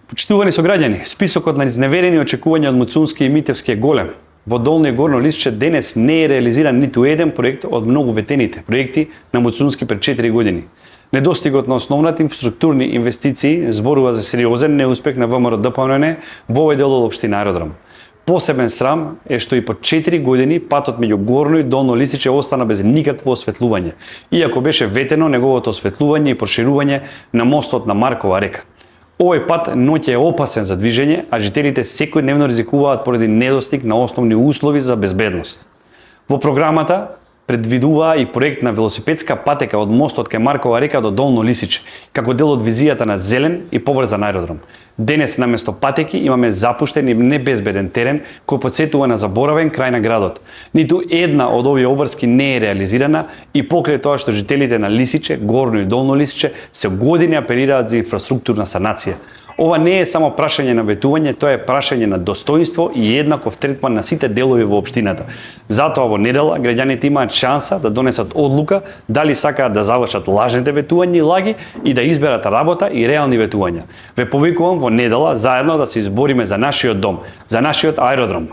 Почитувани сограѓани, списокот на изневерени очекувања од Муцунски и Митевски е голем. Во Долно и Горно Лисиче денес не е реализиран ниту еден проект од многу ветените проекти на Муцунски пред 4 години. Недостигот на основните инфраструктурни инвестиции зборува за сериозен неуспех на ВМРО-ДПМН во овој дел од општина Аеродром. Посебен срам е што и по 4 години патот меѓу Горно и Долно Лисиче остана без никакво осветлување, иако беше ветено неговото осветлување и проширување на мостот на Маркова река. Овој пат ноќе е опасен за движење, а жителите секојдневно ризикуваат поради недостиг на основни услови за безбедност. Во програмата предвидува и проект на велосипедска патека од мостот кај Маркова река до Долно Лисиче, како дел од визијата на зелен и поврзан аеродром. Денес наместо патеки имаме запуштен и небезбеден терен кој потсетува на заборавен крај на градот. Ниту една од овие обврски не е реализирана и покрај тоа што жителите на Лисиче, Горно и Долно Лисиче се години апелираат за инфраструктурна санација. Ова не е само прашање на ветување, тоа е прашање на достоинство и еднаков третман на сите делови во општината. Затоа во недела граѓаните имаат шанса да донесат одлука дали сакаат да завршат лажните ветувања и лаги и да изберат работа и реални ветувања. Ве повикувам во недела заедно да се избориме за нашиот дом, за нашиот аеродром.